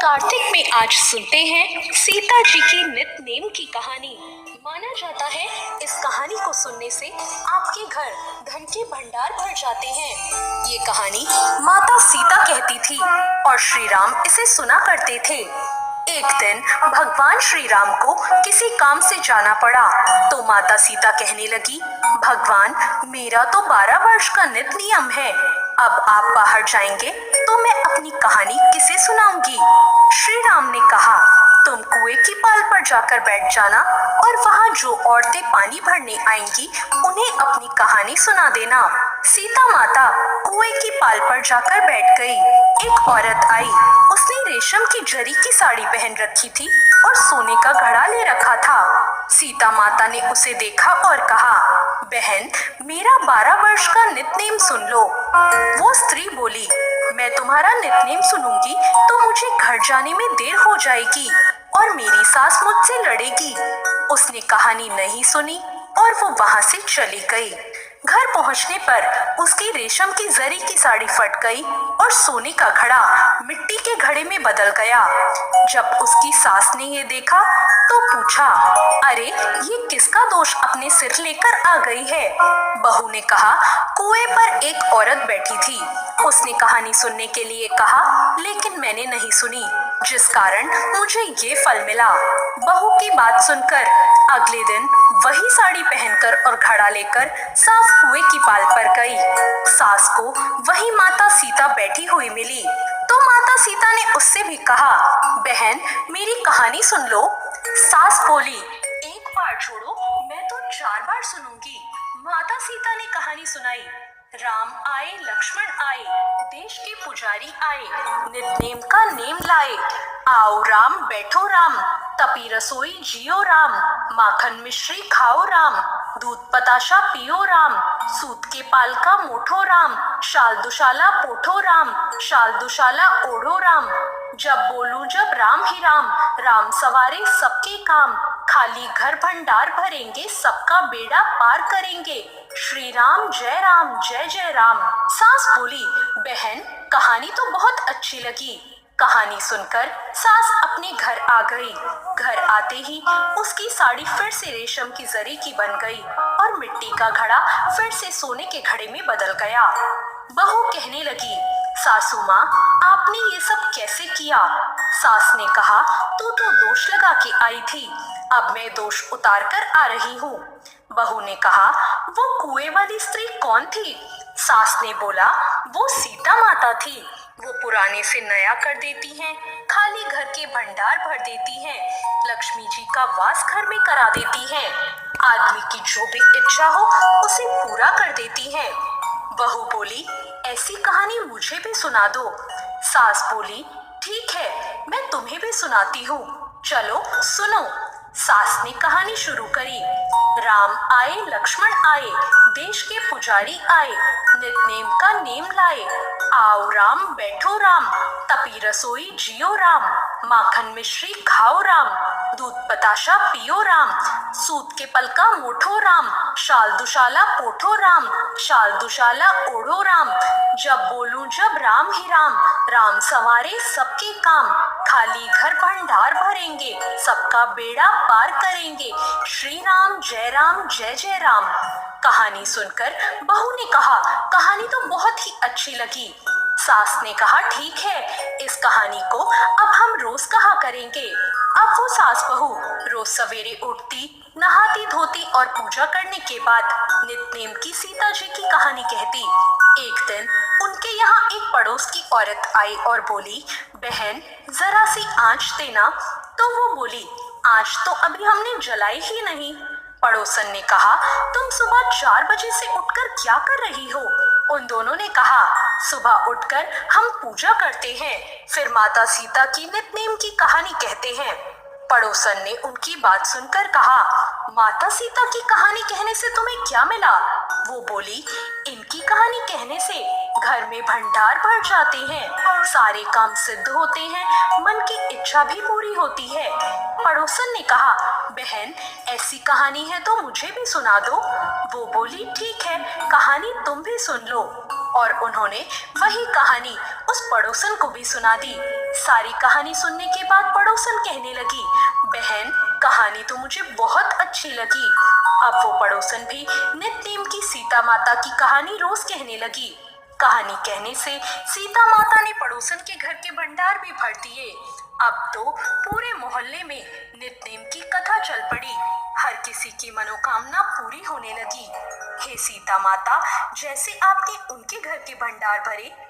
कार्तिक में आज सुनते हैं सीता जी की नित नेम की कहानी। माना जाता है इस कहानी को सुनने से आपके घर धन के भंडार भर जाते हैं। ये कहानी माता सीता कहती थी और श्री राम इसे सुना करते थे। एक दिन भगवान श्री राम को किसी काम से जाना पड़ा तो माता सीता कहने लगी, भगवान मेरा तो 12 वर्ष का नित नियम है, अब आप बाहर जाएंगे तो मैं अपनी कहानी किसे सुनाऊंगी। श्री राम ने कहा, तुम कुएं की पाल पर जाकर बैठ जाना और वहाँ जो औरतें पानी भरने आएंगी उन्हें अपनी कहानी सुना देना। सीता माता कुएं की पाल पर जाकर बैठ गई। एक औरत आई, उसने रेशम की जरी की साड़ी पहन रखी थी और सोने का घड़ा ले रखा था। सीता माता ने उसे देखा और कहा, बहन मेरा 12 वर्ष का नितनेम सुन लो। वो स्त्री बोली, मैं तुम्हारा नितनेम सुनूंगी तो मुझे घर जाने में देर हो जाएगी और मेरी सास मुझसे लड़ेगी। उसने कहानी नहीं सुनी और वो वहां से चली गई। घर पहुंचने पर उसकी रेशम की जरी की साड़ी फट गई और सोने का घड़ा मिट्टी के घड़े में बदल गया। जब उसकी सास ने ये देखा तो पूछा, अरे ये किसका दोष अपने सिर लेकर आ गई है। बहू ने कहा, कुएं पर एक औरत बैठी थी, उसने कहानी सुनने के लिए कहा लेकिन मैंने नहीं सुनी, जिस कारण मुझे ये फल मिला। बहू की बात सुनकर अगले दिन वही साड़ी पहनकर और घड़ा लेकर सास कुएं की पाल पर गई। सास को वही माता सीता बैठी हुई मिली तो माता सीता ने उससे भी कहा, बहन मेरी कहानी सुन लो। सास बोली, एक बार छोड़ो, मैं तो 4 बार सुनूंगी। माता सीता ने कहानी सुनाई। राम आए लक्ष्मण आए, देश के पुजारी आए, नितनेम का नेम लाए। आओ राम बैठो राम, तपी रसोई जियो राम, माखन मिश्री खाओ राम, दूध पताशा पियो राम, सूत के पाल का मोठो राम, शाल दुशाला पोठो राम, शाल दुशाला ओढ़ो राम। जब बोलूं जब राम ही राम, राम सवारे सबके काम, खाली घर भंडार भरेंगे सबका बेड़ा पार करेंगे। श्री राम जय जय राम। सास बोली, बहन कहानी तो बहुत अच्छी लगी। कहानी सुनकर सास अपने घर आ गई। घर आते ही उसकी साड़ी फिर से रेशम की जरी की बन गई और मिट्टी का घड़ा फिर से सोने के घड़े में बदल गया। बहू कहने लगी, सासू माँ आपने ये सब कैसे किया। सास ने कहा, तू तो दोष लगा के आई थी, अब मैं दोष उतार कर आ रही हूँ। बहू ने कहा, वो कुएं वाली स्त्री कौन थी। सास ने बोला, वो सीता माता थी, वो पुराने से नया कर देती हैं, खाली घर के भंडार भर देती हैं, लक्ष्मी जी का वास घर में करा देती हैं, आदमी की जो भी इच्छा हो उसे पूरा कर देती हैं। बहू बोली, ऐसी कहानी मुझे भी सुना दो। सास बोली, ठीक है मैं तुम्हें भी सुनाती हूँ, चलो सुनो। सास ने कहानी शुरू करी। राम आए लक्ष्मण आए, देश के पुजारी आए, नितनेम का नेम लाए। आओ राम बैठो राम, तपी रसोई जियो राम, माखन मिश्री खाओ राम, दूध बताशा पियो राम, सूत के पल का मोठो राम, शाल दुशाला पोठो राम, शाल दुशाला ओढ़ो राम। जब बोलूं जब राम ही राम, राम संवारे सबके काम, खाली घर भंडार भरेंगे सबका बेड़ा पार करेंगे। श्री राम जय जय राम। कहानी सुनकर बहू ने कहा, कहानी तो बहुत ही अच्छी लगी। सास ने कहा, ठीक है इस कहानी को अब हम रोज कहा करेंगे। अब वो सास बहू रोज सवेरे उठती, नहाती धोती और पूजा करने के बाद नितनेम की सीता जी की कहानी कहती। एक दिन उनके यहाँ एक पड़ोस की औरत आई और बोली, बहन जरा सी आंच देना। तो वो बोली, आंच तो अभी हमने जलाई ही नहीं। पड़ोसन ने कहा, तुम सुबह 4 बजे से उठकर क्या कर रही हो। उन दोनों ने कहा, सुबह उठकर हम पूजा करते हैं, फिर माता सीता की नितनेम की कहानी कहते हैं। पड़ोसन ने उनकी बात सुनकर कहा, माता सीता की कहानी कहने से तुम्हें क्या मिला। वो बोली, इनकी कहानी कहने से घर में भंडार भर जाते हैं, सारे काम सिद्ध होते हैं, मन की इच्छा भी पूरी होती है। पड़ोसन ने कहा, बहन ऐसी कहानी है तो मुझे भी सुना दो। वो बोली, ठीक है कहानी तुम भी सुन लो। और उन्होंने वही कहानी उस पड़ोसन को भी सुना दी। सारी कहानी सुनने के बाद पड़ोसन कहने लगी, बहन कहानी तो मुझे बहुत अच्छी लगी। अब वो पड़ोसन भी नित्य नेम की सीता माता की कहानी रोज कहने लगी। कहानी कहने से सीता माता ने पड़ोसन के घर के भंडार भी भर दिए। अब तो पूरे मोहल्ले में नित्य नेम की कथा चल पड़ी। हर किसी की मनोकामना पूरी होने लगी। हे सीता माता, जैसे आपने उनके घर के भंडार भरे,